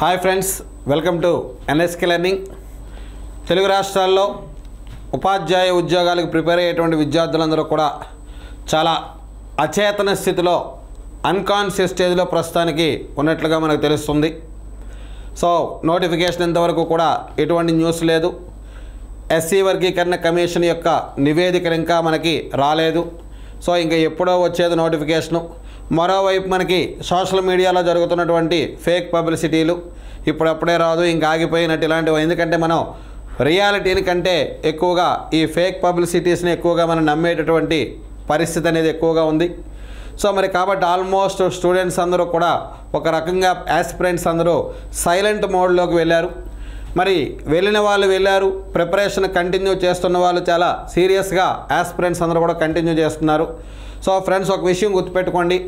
Hi friends, welcome to NSK learning. Telugu రాష్ట్రాల్లో ఉపాధ్యాయ ఉద్యోగాలకు prepare అయ్యేటువంటి విద్యార్థులందరూ కూడా చాలా అచేతన స్థితిలో, అన్కాన్షియస్ స్టేజ్లో ప్రస్తుతానికి ఉన్నట్లుగా మనకు తెలుస్తుంది. సో నోటిఫికేషన్ ఇంతవరకు కూడా ఎటువంటి న్యూస్ లేదు. ఎస్సీ వర్గీకరణ కమిషన్ యొక్క నివేదికలు ఇంకా మనకి రాలేదు. సో ఇంకా ఎప్పుడో వచ్చేది నోటిఫికేషను. మరోవైపు మనకి సోషల్ మీడియాలో జరుగుతున్నటువంటి ఫేక్ పబ్లిసిటీలు ఇప్పుడప్పుడే రాదు, ఇంకా ఆగిపోయినట్టు ఇలాంటివి. ఎందుకంటే మనం రియాలిటీని కంటే ఎక్కువగా ఈ ఫేక్ పబ్లిసిటీస్ని ఎక్కువగా మనం నమ్మేటటువంటి పరిస్థితి అనేది ఎక్కువగా ఉంది. సో మరి కాబట్టి ఆల్మోస్ట్ స్టూడెంట్స్ అందరూ కూడా ఒక రకంగా యాస్పిరెంట్స్ అందరూ సైలెంట్ మోడ్లోకి వెళ్ళారు. మరి వెళ్ళిన వాళ్ళు వెళ్ళారు, ప్రిపరేషన్ కంటిన్యూ చేస్తున్న వాళ్ళు చాలా సీరియస్గా యాస్పిరెంట్స్ అందరూ కూడా కంటిన్యూ చేస్తున్నారు. సో ఫ్రెండ్స్, ఒక విషయం గుర్తుపెట్టుకోండి,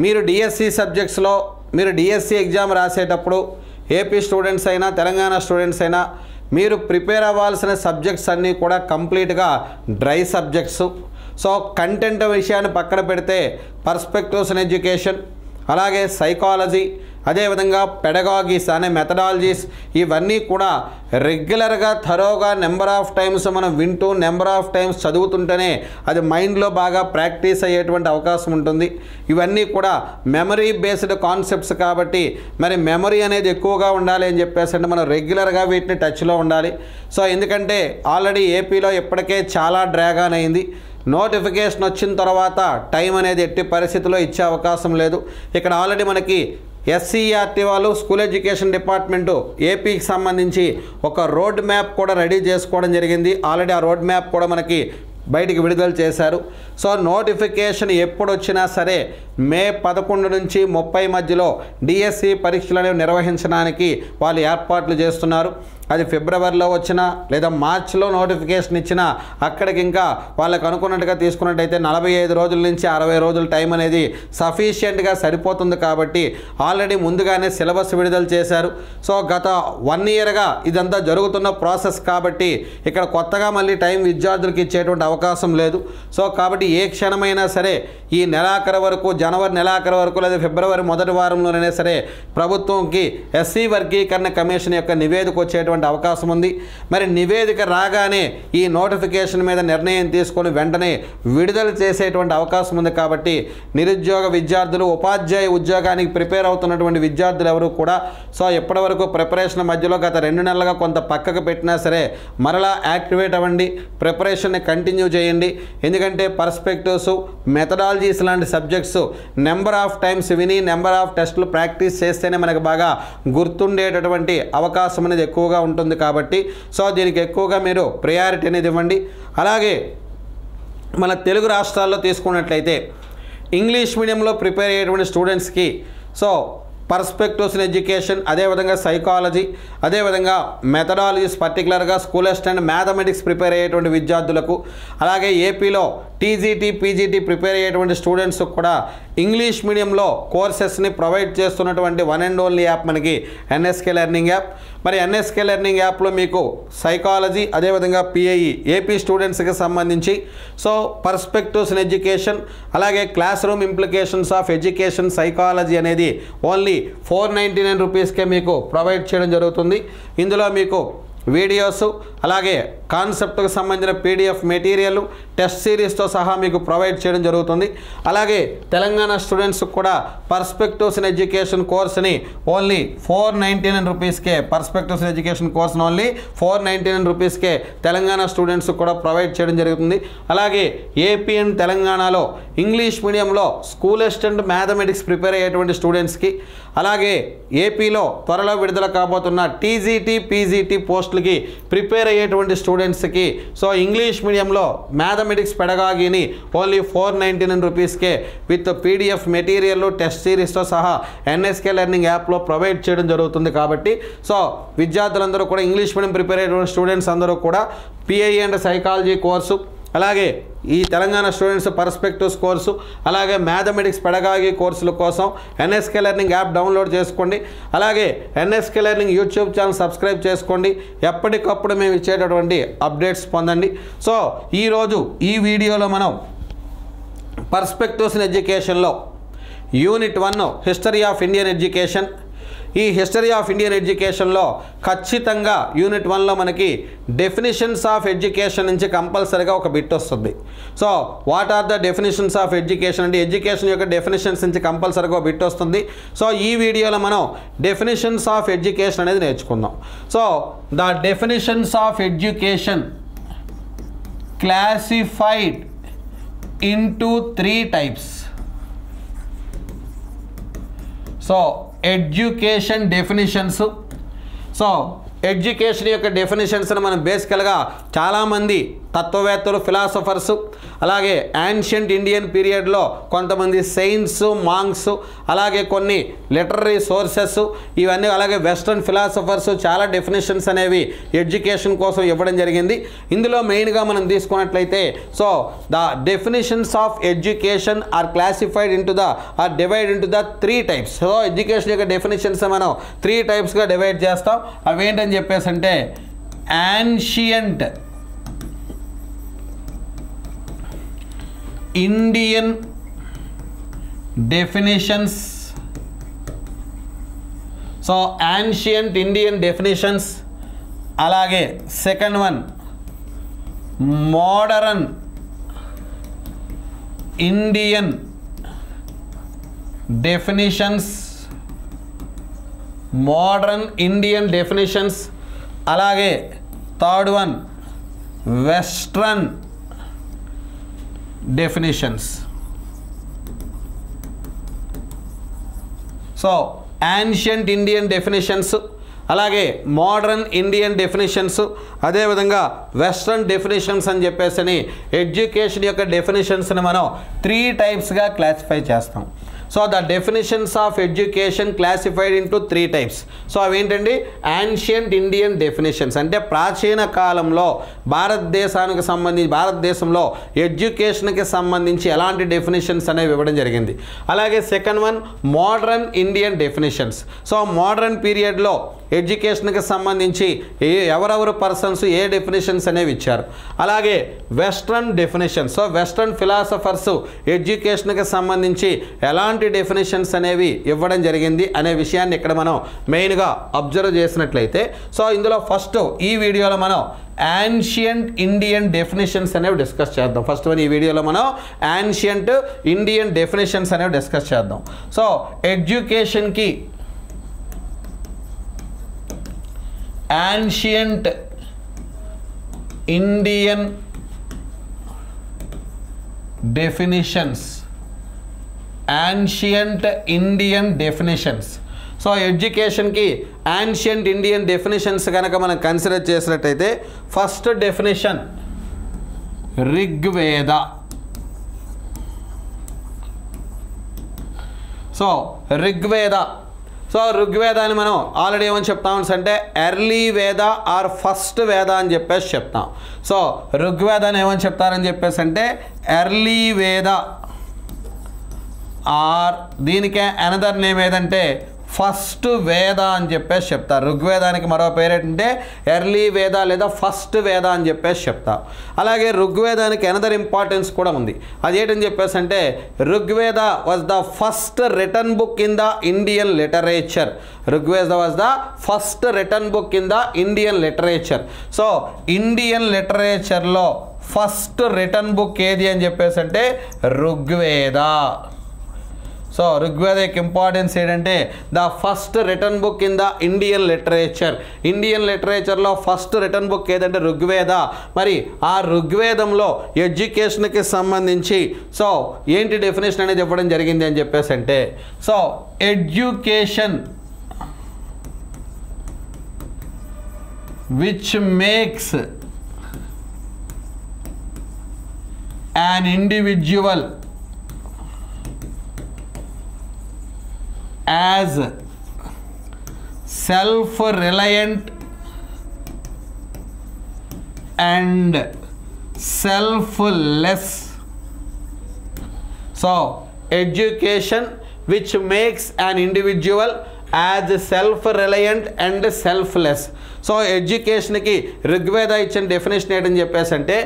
మీరు డిఎస్సి సబ్జెక్ట్స్లో మీరు డిఎస్సి ఎగ్జామ్ రాసేటప్పుడు ఏపీ స్టూడెంట్స్ అయినా తెలంగాణ స్టూడెంట్స్ అయినా మీరు ప్రిపేర్ అవ్వాల్సిన సబ్జెక్ట్స్ అన్నీ కూడా కంప్లీట్గా డ్రై సబ్జెక్ట్స్. సో కంటెంట్ విషయాన్ని పక్కన పెడితే పర్స్పెక్టివ్స్ ఇన్ ఎడ్యుకేషన్, అలాగే సైకాలజీ, అదేవిధంగా పెడగాగీస్ అనే మెథడాలజీస్, ఇవన్నీ కూడా రెగ్యులర్గా థరోగా నెంబర్ ఆఫ్ టైమ్స్ మనం వింటూ నెంబర్ ఆఫ్ టైమ్స్ చదువుతుంటేనే అది మైండ్లో బాగా ప్రాక్టీస్ అయ్యేటువంటి అవకాశం ఉంటుంది. ఇవన్నీ కూడా మెమరీ బేస్డ్ కాన్సెప్ట్స్ కాబట్టి మరి మెమరీ అనేది ఎక్కువగా ఉండాలి అని చెప్పేసి అంటే మనం రెగ్యులర్గా వీటిని టచ్లో ఉండాలి. సో ఎందుకంటే ఆల్రెడీ ఏపీలో ఇప్పటికే చాలా డ్రాగ్ ఆన్ అయింది. నోటిఫికేషన్ వచ్చిన తర్వాత టైం అనేది ఎట్టి పరిస్థితుల్లో ఇచ్చే అవకాశం లేదు. ఇక్కడ ఆల్రెడీ మనకి ఎస్సీఆర్టీ వాళ్ళు స్కూల్ ఎడ్యుకేషన్ డిపార్ట్మెంటు ఏపీకి సంబంధించి ఒక రోడ్ మ్యాప్ కూడా రెడీ చేసుకోవడం జరిగింది. ఆల్రెడీ ఆ రోడ్ మ్యాప్ కూడా మనకి బయటికి విడుదల చేశారు. సో నోటిఫికేషన్ ఎప్పుడు వచ్చినా సరే మే 11 నుంచి 30 మధ్యలో డిఎస్సి పరీక్షలు అనేవి నిర్వహించడానికి వాళ్ళు ఏర్పాట్లు చేస్తున్నారు. అది ఫిబ్రవరిలో వచ్చినా లేదా మార్చిలో నోటిఫికేషన్ ఇచ్చినా అక్కడికి ఇంకా వాళ్ళకు అనుకున్నట్టుగా తీసుకున్నట్టయితే 45 రోజుల నుంచి 60 రోజుల టైం అనేది సఫిషియెంట్గా సరిపోతుంది. కాబట్టి ఆల్రెడీ ముందుగానే సిలబస్ విడుదల చేశారు. సో గత 1 ఇయర్గా ఇదంతా జరుగుతున్న ప్రాసెస్ కాబట్టి ఇక్కడ కొత్తగా మళ్ళీ టైం విద్యార్థులకు ఇచ్చేటువంటి అవకాశం లేదు. సో కాబట్టి ఏ క్షణమైనా సరే ఈ నెలాఖరు వరకు, జనవరి నెలాఖరు వరకు లేదా ఫిబ్రవరి మొదటి వారంలోనైనా సరే ప్రభుత్వంకి ఎస్సీ వర్గీకరణ కమిషన్ యొక్క నివేదిక వచ్చేటువంటి అవకాశం ఉంది. మరి నివేదిక రాగానే ఈ నోటిఫికేషన్ మీద నిర్ణయం తీసుకొని వెంటనే విడుదల చేసేటువంటి అవకాశం ఉంది. కాబట్టి నిరుద్యోగ విద్యార్థులు, ఉపాధ్యాయ ఉద్యోగానికి ప్రిపేర్ అవుతున్నటువంటి విద్యార్థులు ఎవరు కూడా సో ఎప్పటి వరకు ప్రిపరేషన్ మధ్యలో గత 2 నెలలుగా కొంత పక్కకు పెట్టినా సరే మరలా యాక్టివేట్ అవ్వండి, ప్రిపరేషన్ని కంటిన్యూ చేయండి. ఎందుకంటే పర్స్పెక్టివ్స్, మెథడాలజీస్ లాంటి సబ్జెక్ట్స్ నెంబర్ ఆఫ్ టైమ్స్ విని నెంబర్ ఆఫ్ టెస్టులు ప్రాక్టీస్ చేస్తేనే మనకు బాగా గుర్తుండేటటువంటి అవకాశం అనేది ఎక్కువగా ఉంటుంది. కాబట్టి సో దీనికి ఎక్కువగా మీరు ప్రయారిటీ అనేది ఇవ్వండి. అలాగే మన తెలుగు రాష్ట్రాల్లో తీసుకున్నట్లయితే ఇంగ్లీష్ మీడియంలో ప్రిపేర్ అయ్యేటువంటి స్టూడెంట్స్కి సో పర్స్పెక్టివ్స్ ఇన్ ఎడ్యుకేషన్, అదేవిధంగా సైకాలజీ, అదేవిధంగా మెథడాలజీస్, పర్టికులర్గా స్కూల్ అసిస్టెంట్ మ్యాథమెటిక్స్ ప్రిపేర్ అయ్యేటువంటి విద్యార్థులకు, అలాగే ఏపీలో టీజీటీ, పీజీటీ ప్రిపేర్ అయ్యేటువంటి స్టూడెంట్స్ కూడా ఇంగ్లీష్ మీడియంలో కోర్సెస్ని ప్రొవైడ్ చేస్తున్నటువంటి వన్ అండ్ ఓన్లీ యాప్ మనకి ఎన్ఎస్కే లెర్నింగ్ యాప్. మరి ఎన్ఎస్కే లెర్నింగ్ యాప్లో మీకు సైకాలజీ, అదేవిధంగా పిఐఈ ఏపీ స్టూడెంట్స్కి సంబంధించి సో పర్స్పెక్టివ్స్ ఇన్ ఎడ్యుకేషన్, అలాగే class room implications of education psychology అనేది ఓన్లీ 499 రూపీస్కే మీకు ప్రొవైడ్ చేయడం జరుగుతుంది. ఇందులో మీకు వీడియోస్, అలాగే కాన్సెప్ట్కి సంబంధించిన పీడిఎఫ్ మెటీరియల్, టెస్ట్ సిరీస్తో సహా మీకు ప్రొవైడ్ చేయడం జరుగుతుంది. అలాగే తెలంగాణ స్టూడెంట్స్ కూడా పర్స్పెక్టివ్స్ ఇన్ ఎడ్యుకేషన్ కోర్స్ని ఓన్లీ 499 రూపీస్కే, పర్స్పెక్టివ్స్ ఇన్ ఎడ్యుకేషన్ కోర్స్ని ఓన్లీ 499 రూపీస్కే తెలంగాణ స్టూడెంట్స్ కూడా ప్రొవైడ్ చేయడం జరుగుతుంది. అలాగే ఏపీ అండ్ తెలంగాణలో ఇంగ్లీష్ మీడియంలో స్కూల్ అసిస్టెంట్ మ్యాథమెటిక్స్ ప్రిపేర్ అయ్యేటువంటి స్టూడెంట్స్కి, అలాగే ఏపీలో త్వరలో విడుదల కాబోతున్న టీజీటీ, పీజీటీ పోస్టులకి ప్రిపేర్ అయ్యేటువంటి స్టూడెంట్స్కి సో ఇంగ్లీష్ మీడియంలో మ్యాథమెటిక్స్ పెడగాగీని ఓన్లీ 499 రూపీస్కే విత్ పీడిఎఫ్ మెటీరియల్, టెస్ట్ సిరీస్తో సహా ఎన్ఎస్కే లెర్నింగ్ యాప్లో ప్రొవైడ్ చేయడం జరుగుతుంది. కాబట్టి సో విద్యార్థులందరూ కూడా ఇంగ్లీష్ మీడియం ప్రిపేర్ అయ్యేటువంటి స్టూడెంట్స్ అందరూ కూడా పిఐఈ అండ్ సైకాలజీ కోర్సు, అలాగే ఈ తెలంగాణ స్టూడెంట్స్ పర్స్పెక్టివ్స్ కోర్సు, అలాగే మ్యాథమెటిక్స్ పెడగాగి కోర్సుల కోసం ఎన్ఎస్కే లెర్నింగ్ యాప్ డౌన్లోడ్ చేసుకోండి. అలాగే NSK learning YouTube channel subscribe చేసుకోండి. ఎప్పటికప్పుడు మేము ఇచ్చేటటువంటి అప్డేట్స్ పొందండి. సో ఈరోజు ఈ వీడియోలో మనం పర్స్పెక్టివ్స్ ఇన్ ఎడ్యుకేషన్లో unit 1 history of Indian education, ఈ హిస్టరీ ఆఫ్ ఇండియన్ ఎడ్యుకేషన్లో ఖచ్చితంగా యూనిట్ 1లో మనకి డెఫినిషన్స్ ఆఫ్ ఎడ్యుకేషన్ నుంచి కంపల్సరీగా ఒక బిట్ వస్తుంది. So what are the definitions of education అంటే ఎడ్యుకేషన్ యొక్క డెఫినిషన్స్ నుంచి కంపల్సరీగా ఒక బిట్ వస్తుంది. సో ఈ వీడియోలో మనం డెఫినిషన్స్ ఆఫ్ ఎడ్యుకేషన్ అనేది నేర్చుకుందాం. So the definitions of education classified into 3 types. So education definitions. So education యొక్క డెఫినేషన్స్ని మనం బేసికల్గా చాలామంది తత్వవేత్తలు ఫిలాసఫర్సు అలాగే యాన్షియంట్ ఇండియన్ పీరియడ్లో కొంతమంది సెయింట్స్ మాంగ్స్ అలాగే కొన్ని లిటరరీ సోర్సెస్ ఇవన్నీ అలాగే వెస్ట్రన్ ఫిలాసఫర్స్ చాలా డెఫినేషన్స్ అనేవి ఎడ్యుకేషన్ కోసం ఇవ్వడం జరిగింది. ఇందులో మెయిన్గా మనం తీసుకున్నట్లయితే so the definitions of education are classified into the are divide into the 3 types. So education యొక్క డెఫినేషన్స్ మనం 3 టైప్స్గా డివైడ్ చేస్తాం. అవేంటని చెప్పేసి అంటే ancient Indian definitions. So ancient Indian definitions. అలాగే second one modern Indian definitions. Modern Indian definitions. అలాగే third one western definitions. So ancient Indian definitions అలాగే మోడర్న్ ఇండియన్ డెఫినేషన్స్ అదేవిధంగా వెస్ట్రన్ డెఫినేషన్స్ అని చెప్పేసి ఎడ్యుకేషన్ యొక్క డెఫినేషన్స్ని మనం 3 టైప్స్గా క్లాసిఫై చేస్తాం. So the definitions of education classified into 3 types. So అవేంటండి యాన్షియంట్ ఇండియన్ డెఫినేషన్స్ అంటే ప్రాచీన కాలంలో భారతదేశంలో ఎడ్యుకేషన్కి సంబంధించి ఎలాంటి డెఫినేషన్స్ అనేవి ఇవ్వడం జరిగింది. అలాగే second one modern Indian definitions. So modern పీరియడ్లో ఎడ్యుకేషన్కి సంబంధించి ఎవరెవరు పర్సన్స్ ఏ డెఫినేషన్స్ అనేవి ఇచ్చారు. అలాగే western definitions. So western philosophers ఎడ్యుకేషన్కి సంబంధించి ఎలాంటి డెఫినేషన్స్ అనేవి ఇవ్వడం జరిగింది అనే విషయాన్ని ఇక్కడ మనం మెయిన్గా అబ్జర్వ్ చేసినట్లయితే సో ఇందులో ఫస్ట్ ఈ వీడియోలో మనం యాన్షియంట్ ఇండియన్ డెఫినేషన్స్ అనేవి డిస్కస్ చేద్దాం. ఫస్ట్ వన్ ఈ వీడియోలో మనం యాన్షియంట్ ఇండియన్ డెఫినేషన్స్ అనేవి డిస్కస్ చేద్దాం. సో ఎడ్యుకేషన్కి ancient Indian definitions. Ancient Indian definitions. So ఎడ్యుకేషన్కి యాన్షియంట్ ఇండియన్ డెఫినేషన్స్ కనుక మనం కన్సిడర్ చేసినట్టయితే first definition Rigveda. So Rigveda. So ఋగ్వేదాన్ని మనం ఆల్రెడీ ఏమని చెప్తాం అంటే ఎర్లీ వేద ఆర్ ఫస్ట్ వేద అని చెప్పేసి చెప్తాం. సో ఋగ్వేదాన్ని ఏమని చెప్తారని చెప్పేసి అంటే ఎర్లీ వేద ఆర్ దీనికే అనదర్ నేమ్ ఏదంటే ఫస్ట్ వేద అని చెప్పేసి చెప్తారు. ఋగ్వేదానికి మరో పేరు ఏంటంటే ఎర్లీ వేద లేదా ఫస్ట్ వేద అని చెప్పేసి చెప్తారు. అలాగే ఋగ్వేదానికి అనదర్ ఇంపార్టెన్స్ కూడా ఉంది. అదేంటని చెప్పేసి అంటే Rigveda was the first written book in the Indian literature. Rigveda was the first written book in the Indian literature. So Indian లిటరేచర్లో ఫస్ట్ రిటర్న్ బుక్ ఏది అని చెప్పేసి అంటే ఋగ్వేద. సో ఋగ్వేద యొక్క ఇంపార్టెన్స్ ఏంటంటే the first written book in the Indian literature. Indian లిటరేచర్లో first written book ఏదంటే ఋగ్వేద. మరి ఆ ఋగ్వేదంలో ఎడ్యుకేషన్కి సంబంధించి సో ఏంటి డెఫినేషన్ అనేది ఇవ్వడం జరిగింది అని చెప్పేసి అంటే so education which makes an individual as self-reliant and selfless. So education which makes an individual as self reliant and selfless. So ఎడ్యుకేషన్కి ఋగ్వేద ఇచ్చిన డెఫినేషన్ ఏంటని చెప్పేసి అంటే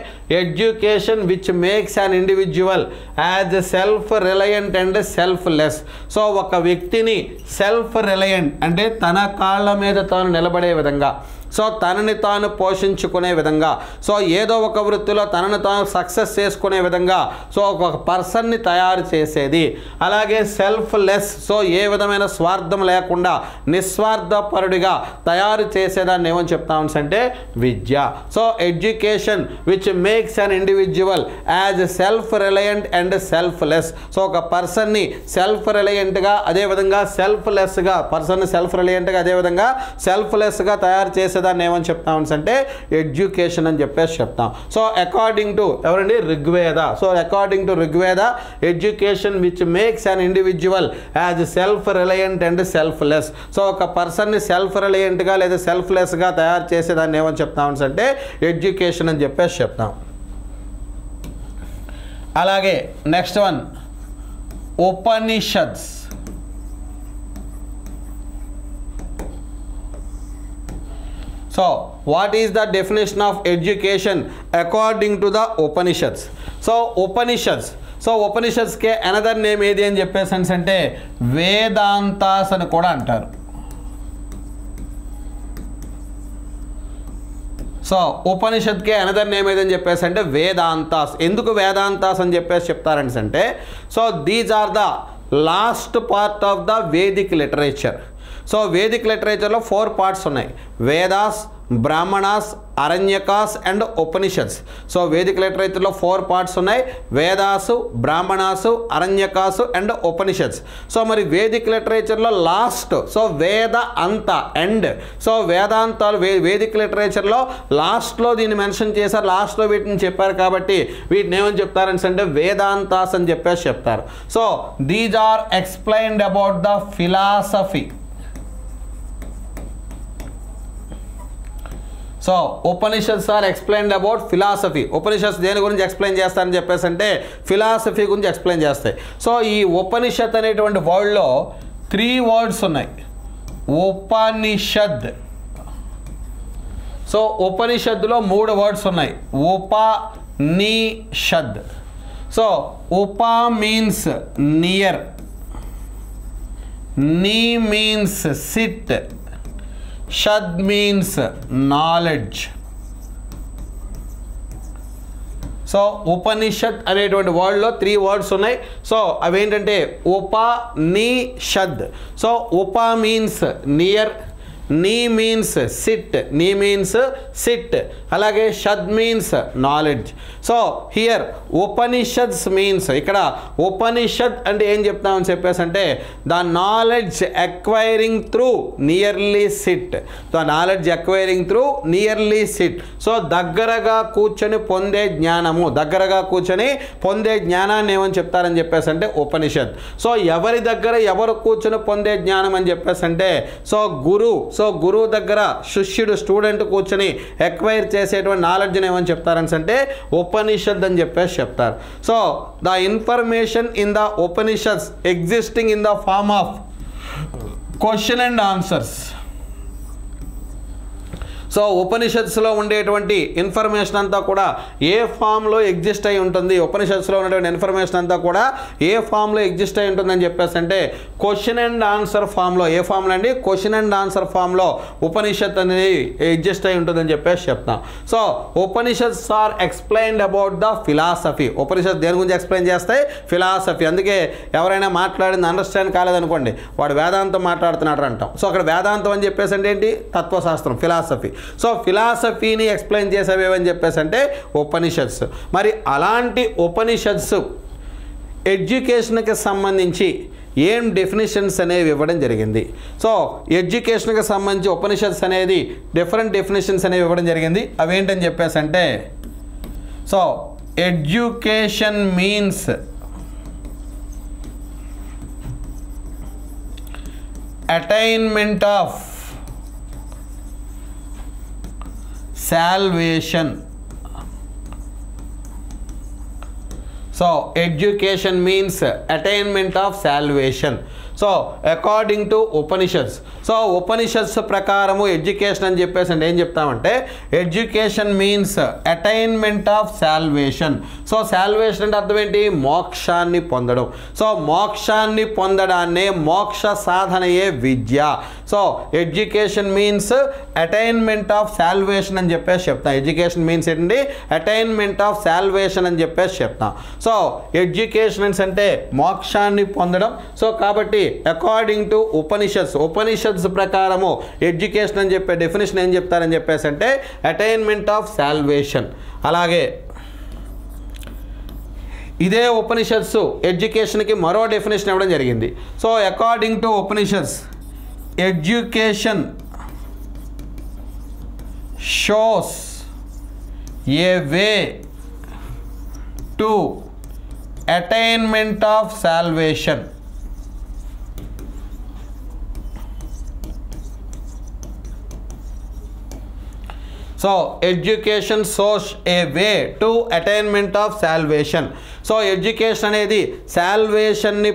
education which makes an individual as self reliant and selfless. So ఒక వ్యక్తిని self reliant అంటే తన కాళ్ళ మీద తాను నిలబడే విధంగా, సో తనని తాను పోషించుకునే విధంగా, సో ఏదో ఒక వృత్తిలో తనను తాను సక్సెస్ చేసుకునే విధంగా సో ఒక పర్సన్ని తయారు చేసేది. అలాగే సెల్ఫ్లెస్, సో ఏ విధమైన స్వార్థం లేకుండా నిస్వార్థపరుడిగా తయారు చేసేదాన్ని ఏమని చెప్తాం అంటే విద్య. So education which makes an individual as self reliant and selfless. So ఒక పర్సన్ని సెల్ఫ్ రిలయంట్గా, అదేవిధంగా సెల్ఫ్లెస్గా, పర్సన్ని సెల్ఫ్ రిలయంట్గా అదేవిధంగా సెల్ఫ్లెస్గా తయారు చేసే దాన్ని ఏమని చెప్తాం అంటే ఎడ్యుకేషన్ అని చెప్పేసి చెప్తాం. సో అకార్డింగ్ టు ఎవరండి Rigveda. So according to Rigveda education which makes an individual as self reliant and selfless. So ఒక పర్సన్ని సెల్ఫ్ రిలయంట్గా లేదా సెల్ఫ్లెస్గా తయారు చేసేదాన్ని ఏమని చెప్తాం అంటే ఎడ్యుకేషన్ అని చెప్పేసి చెప్తాం. అలాగే next one Upanishads. So what is the definition of education according to the Upanishads? So Upanishads, so ఉపనిషత్స్కే అనదర్ నేమ్ ఏది అని చెప్పేసి అంటే వేదాంతాస్ అని కూడా అంటారు. సో ఉపనిషత్కే అనదర్ నేమ్ ఏదని చెప్పేసి అంటే వేదాంతాస్. ఎందుకు వేదాంతాస్ అని చెప్పేసి చెప్తారంటే so these are the last part of the Vedic literature. So Vedic లిటరేచర్లో 4 పార్ట్స్ ఉన్నాయి: వేదాస్, బ్రాహ్మణాస్, అరణ్యకాస్ అండ్ ఉపనిషత్స్. సో వేదిక్ లిటరేచర్లో 4 పార్ట్స్ ఉన్నాయి: వేదాసు, బ్రాహ్మణాసు, అరణ్యకాసు అండ్ ఉపనిషత్స్. సో మరి వేదిక్ లిటరేచర్లో లాస్ట్, సో వేద అంత ఎండ్. సో వేదాంతాలు వేదిక్ లిటరేచర్లో లాస్ట్లో దీన్ని మెన్షన్ చేశారు, లాస్ట్లో వీటిని చెప్పారు కాబట్టి వీటిని ఏమని చెప్తారని అంటే వేదాంతాస్ అని చెప్పేసి చెప్తారు. So these are explained about the philosophy. So Upanishads are explained about philosophy. Upanishads దేని గురించి ఎక్స్ప్లెయిన్ చేస్తారని చెప్పేసి అంటే ఫిలాసఫీ గురించి ఎక్స్ప్లెయిన్ చేస్తాయి. సో ఈ ఉపనిషత్ అనేటువంటి వర్డ్లో 3 వర్డ్స్ ఉన్నాయి. ఉపనిషద్. సో ఉపనిషత్తులో 3 వర్డ్స్ ఉన్నాయి. ఉపనిషద్. సో ఉప మీన్స్ నియర్, నీ మీన్స్ సిట్, షద్ మీన్స్ నాలెడ్జ్. సో ఉపనిషత్ అనేటువంటి వర్డ్లో 3 వర్డ్స్ ఉన్నాయి. సో అవేంటంటే ఉపనిషద్. సో ఉప మీన్స్ నియర్, నీ మీన్స్ సిట్, నీ మీన్స్ సిట్, అలాగే షద్ means knowledge. So here Upanishads means, ఇక్కడ ఉపనిషద్ అంటే ఏం చెప్తామని చెప్పేసి అంటే the knowledge acquiring through nearly sit. The knowledge acquiring through nearly sit. So దగ్గరగా కూర్చొని పొందే జ్ఞానము, దగ్గరగా కూర్చొని పొందే జ్ఞానాన్ని ఏమని చెప్తారని చెప్పేసి అంటే ఉపనిషద్. సో ఎవరి దగ్గర ఎవరు కూర్చొని పొందే జ్ఞానం అని చెప్పేసి అంటే సో గురు. సో గురువు దగ్గర శిష్యుడు, స్టూడెంట్ కూర్చొని ఎక్వైర్ చేసేటువంటి నాలెడ్జ్ని ఏమని చెప్తారని అంటే ఉపనిషద్ అని చెప్పేసి చెప్తారు. So the information in the Upanishads existing in the form of question and answers. So ఉపనిషత్స్లో ఉండేటువంటి ఇన్ఫర్మేషన్ అంతా కూడా ఏ ఫామ్లో ఎగ్జిస్ట్ అయి ఉంటుంది, ఉపనిషత్స్లో ఉన్నటువంటి ఇన్ఫర్మేషన్ అంతా కూడా ఏ ఫామ్లో ఎగ్జిస్ట్ అయి ఉంటుందని చెప్పేసి అంటే క్వశ్చన్ అండ్ ఆన్సర్ ఫామ్లో. ఏ ఫామ్లో అండి? క్వశ్చన్ అండ్ ఆన్సర్ ఫామ్లో ఉపనిషత్ అనేది ఎగ్జిస్ట్ అయి ఉంటుందని చెప్పేసి చెప్తాం. So Upanishads are explained about the philosophy. Upanishad దేని గురించి ఎక్స్ప్లెయిన్ చేస్తాయి? ఫిలాసఫీ. అందుకే ఎవరైనా మాట్లాడింది అండర్స్టాండ్ కాలేదనుకోండి, వాడు వేదాంతం మాట్లాడుతున్నాడు అంటాం. సో అక్కడ వేదాంతం అని చెప్పేసి అంటే ఏంటి? తత్వశాస్త్రం, ఫిలాసఫీ. సో ఫిలాసఫీని ఎక్స్ప్లెయిన్ చేసేవేమని చెప్పేసి అంటే ఉపనిషత్స్. మరి అలాంటి ఉపనిషత్స్ ఎడ్యుకేషన్కి సంబంధించి ఏం డెఫినేషన్స్ అనేవి ఇవ్వడం జరిగింది. సో ఎడ్యుకేషన్కి సంబంధించి ఉపనిషత్స్ అనేది డిఫరెంట్ డెఫినేషన్స్ అనేవి ఇవ్వడం జరిగింది. అవేంటని చెప్పేసి అంటే so education means attainment of salvation. So education means attainment of salvation. So according to Upanishads. So Upanishads ప్రకారము ఎడ్యుకేషన్ అని చెప్పేసి అంటే ఏం చెప్తామంటే education means attainment of salvation. So salvation అంటే అర్థం ఏంటి? మోక్షాన్ని పొందడం. సో మోక్షాన్ని పొందడాన్నే మోక్ష సాధనయే విద్య. So education means attainment of salvation అని చెప్పేసి చెప్తాం. ఎడ్యుకేషన్ మీన్స్ ఏంటండి? అటైన్మెంట్ ఆఫ్ సాల్వేషన్ అని చెప్పేసి చెప్తాం. సో ఎడ్యుకేషన్ అంటే మోక్షాన్ని పొందడం. సో కాబట్టి అకార్డింగ్ టు ఉపనిషత్స్ ప్రకారము ఎడ్యుకేషన్ అని చెప్పే డెఫినేషన్ ఏం చెప్తారని చెప్పేసి అంటే అటైన్మెంట్ ఆఫ్ సాల్వేషన్. అలాగే ఇదే ఉపనిషత్స్ ఎడ్యుకేషన్కి మరో డెఫినేషన్ ఇవ్వడం జరిగింది. So according to Upanishads education shows A way to attainment of salvation. So education shows A way to attainment of salvation. So education అనేది సాల్వేషన్ని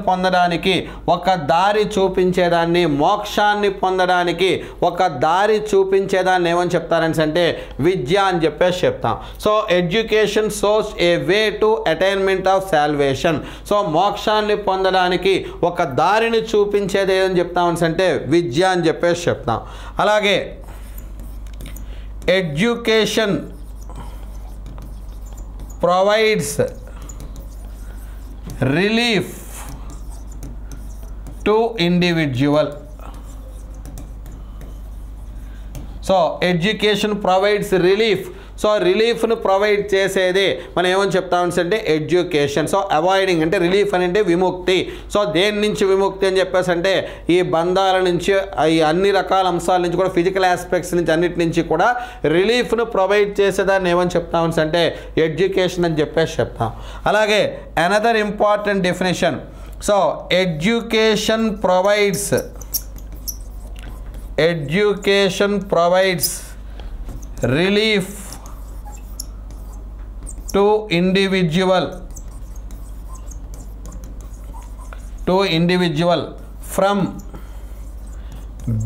పొందడానికి ఒక దారి చూపించేదాన్ని, మోక్షాన్ని పొందడానికి ఒక దారి చూపించేదాన్ని ఏమని చెప్తారని అంటే విద్య అని చెప్పేసి చెప్తాం. So education shows A way to attainment of salvation. So మోక్షాన్ని పొందడానికి ఒక దారిని చూపించేది ఏదని చెప్తామని అంటే విద్య అని చెప్పేసి చెప్తాం. అలాగే education provides relief to individual. So education provides relief. So రిలీఫ్ను ప్రొవైడ్ చేసేది మనం ఏమని చెప్తామంటే ఎడ్యుకేషన్. సో అవాయిడింగ్ అంటే రిలీఫ్ అంటే విముక్తి. సో దేని నుంచి విముక్తి అని చెప్పేసి అంటే ఈ బంధాల నుంచి, ఈ అన్ని రకాల అంశాల నుంచి కూడా, ఫిజికల్ ఆస్పెక్ట్స్ నుంచి అన్నిటి నుంచి కూడా రిలీఫ్ను ప్రొవైడ్ చేసేదాన్ని ఏమని చెప్తామని అంటే ఎడ్యుకేషన్ అని చెప్పేసి చెప్తాం. అలాగే another important definition. So education provides relief to individual from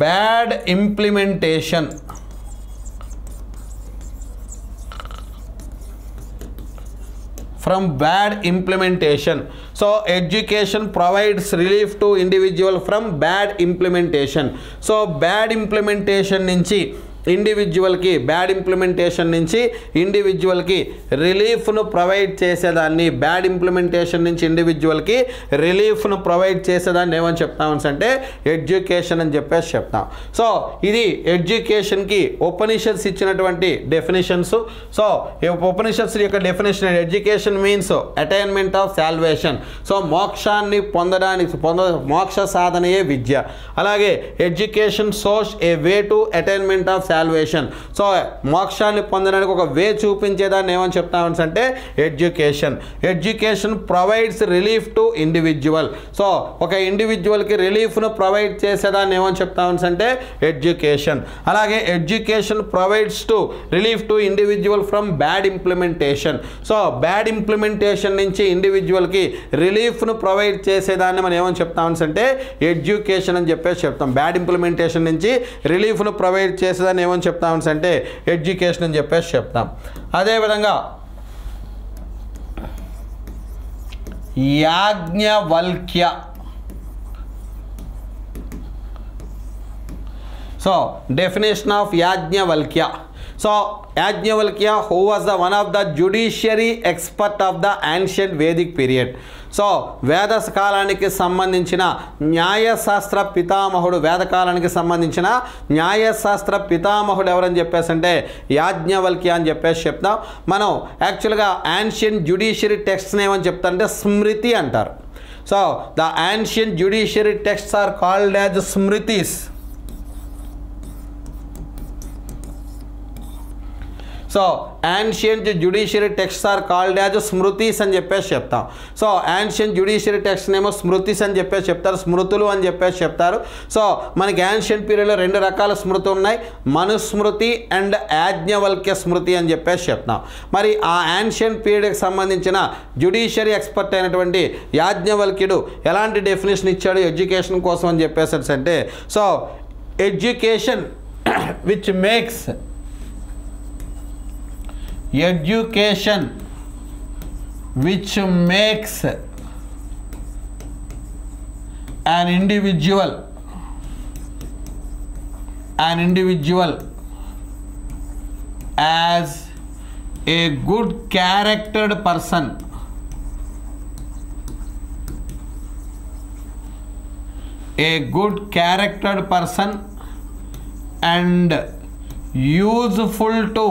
bad implementation. So education provides relief to individual from bad implementation. So bad implementation నుంచి ఇండివిజువల్కి రిలీఫ్ను ప్రొవైడ్ చేసేదాన్ని, బ్యాడ్ ఇంప్లిమెంటేషన్ నుంచి ఇండివిజువల్కి రిలీఫ్ను ప్రొవైడ్ చేసేదాన్ని ఏమని చెప్తామని అంటే ఎడ్యుకేషన్ అని చెప్పేసి చెప్తాం. సో ఇది ఎడ్యుకేషన్కి ఉపనిషత్స్ ఇచ్చినటువంటి డెఫినేషన్స్. సో ఉపనిషత్స్ యొక్క definition education means attainment of salvation. So మోక్షాన్ని మోక్ష సాధనయే విద్య. అలాగే education shows A way to attainment of salvation. So మోక్షాన్ని పొందడానికి ఒక వే చూపించేదాన్ని ఏమని చెప్తామని అంటే education provides relief to individual. So ఒక ఇండివిజువల్కి రిలీఫ్ను ప్రొవైడ్ చేసేదాన్ని ఏమని చెప్తామని అంటే ఎడ్యుకేషన్. అలాగే education provides to relief to individual from bad implementation. So bad implementation నుంచి ఇండివిజువల్కి రిలీఫ్ను ప్రొవైడ్ చేసేదాన్ని మనం ఏమని చెప్తామని అంటే ఎడ్యుకేషన్ అని చెప్పేసి చెప్తాం. బ్యాడ్ ఇంప్లిమెంటేషన్ నుంచి రిలీఫ్ను ప్రొవైడ్ చేసేదాన్ని ఏమని చెప్తామని అంటే ఎడ్యుకేషన్ అని చెప్పేసి చెప్తాం. అదేవిధంగా Yajnavalkya. So definition of Yajnavalkya. So Yajnavalkya who was the one of the judiciary expert of the ancient Vedic period. So వేదకాలానికి సంబంధించిన న్యాయశాస్త్ర పితామహుడు, వేదకాలానికి సంబంధించిన న్యాయశాస్త్ర పితామహుడు ఎవరని చెప్పేసి అంటే యాజ్ఞవల్క్య అని చెప్పేసి చెప్తాం. మనం యాక్చువల్గా యాన్షియన్ జ్యుడిషియరీ టెక్స్ట్ని ఏమని చెప్తారంటే స్మృతి అంటారు. So the ancient judiciary texts are called as Smritis. So ancient judiciary text are called as Smritis అని చెప్పేసి చెప్తాం. సో యాన్షియంట్ జ్యుడిషియరీ టెక్స్ట్ ఏమో స్మృతిస్ అని చెప్పేసి చెప్తారు, స్మృతులు అని చెప్పేసి చెప్తారు. సో మనకి యాన్షియంట్ పీరియడ్లో 2 రకాల స్మృతులు ఉన్నాయి, మనుస్మృతి అండ్ యాజ్ఞవల్క్య స్మృతి అని చెప్పేసి చెప్తాం. మరి ఆ యాన్షియంట్ పీరియడ్కి సంబంధించిన జ్యుడిషియరీ ఎక్స్పర్ట్ అయినటువంటి యాజ్ఞవల్క్యుడు ఎలాంటి డెఫినేషన్ ఇచ్చాడు ఎడ్యుకేషన్ కోసం అని చెప్పేసి అంటే, so education which makes an individual as a good charactered person and useful to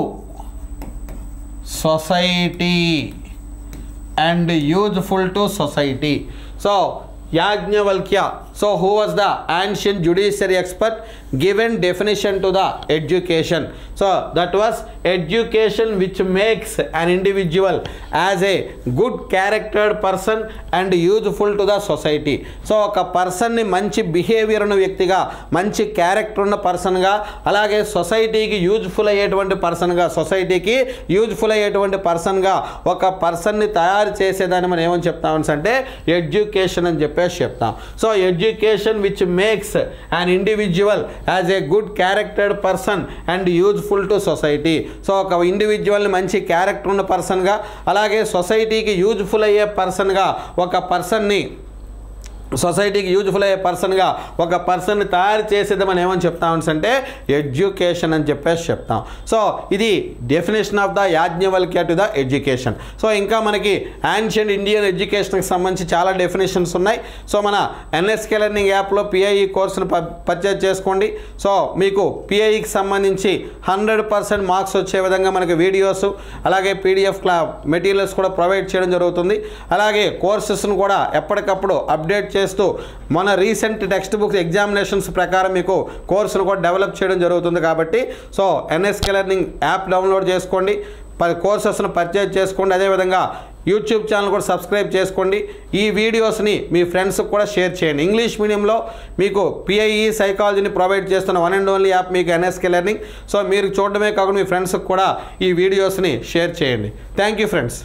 society. So Yajnavalkya, so who was the ancient judiciary expert, given definition to the education. So that was education which makes an individual as a good charactered person and useful to the society. So ఒక పర్సన్ని మంచి behaviour ఉన్న వ్యక్తిగా, మంచి character ఉన్న పర్సన్గా, అలాగే సొసైటీకి యూజ్ఫుల్ అయ్యేటువంటి పర్సన్గా ఒక పర్సన్ని తయారు చేసేదాన్ని మనం ఏమని చెప్తామని అంటే ఎడ్యుకేషన్ అని చెప్పేసి చెప్తాం. So education which makes an individual as a good charactered person and useful to society. So ఒక ఇండివిజువల్ని మంచి క్యారెక్టర్ ఉన్న పర్సన్గా, అలాగే సొసైటీకి యూజ్ఫుల్ అయ్యే పర్సన్గా ఒక పర్సన్ని ఒక పర్సన్ని తయారు చేసేదామని ఏమని చెప్తామని అంటే ఎడ్యుకేషన్ అని చెప్పేసి చెప్తాం. సో ఇది definition of the Yajnavalkya to the education. So ఇంకా మనకి యాన్షియంట్ ఇండియన్ ఎడ్యుకేషన్కి సంబంధించి చాలా డెఫినేషన్స్ ఉన్నాయి. సో మన ఎన్ఎస్కే లెర్నింగ్ యాప్లో పిఐఈ కోర్సును పర్చేజ్ చేసుకోండి. సో మీకు పిఐఈకి సంబంధించి 100% మార్క్స్ వచ్చే విధంగా మనకి వీడియోస్, అలాగే పీడిఎఫ్ మెటీరియల్స్ కూడా ప్రొవైడ్ చేయడం జరుగుతుంది. అలాగే కోర్సెస్ను కూడా ఎప్పటికప్పుడు అప్డేట్ చేస్తూ మన రీసెంట్ టెక్స్ట్ బుక్స్ ఎగ్జామినేషన్స్ ప్రకారం మీకు కోర్సును కూడా డెవలప్ చేయడం జరుగుతుంది. కాబట్టి so NSK learning app download చేసుకోండి, కోర్సెస్ను పర్చేజ్ చేసుకోండి. అదేవిధంగా యూట్యూబ్ ఛానల్ కూడా సబ్స్క్రైబ్ చేసుకోండి. ఈ వీడియోస్ని మీ ఫ్రెండ్స్కి కూడా షేర్ చేయండి. ఇంగ్లీష్ మీడియంలో మీకు పిఐఈ సైకాలజీని ప్రొవైడ్ చేస్తున్న వన్ అండ్ ఓన్లీ యాప్ మీకు ఎన్ఎస్కే లెర్నింగ్. సో మీరు చూడడమే కాకుండా మీ ఫ్రెండ్స్కి కూడా ఈ వీడియోస్ని షేర్ చేయండి. Thank you friends.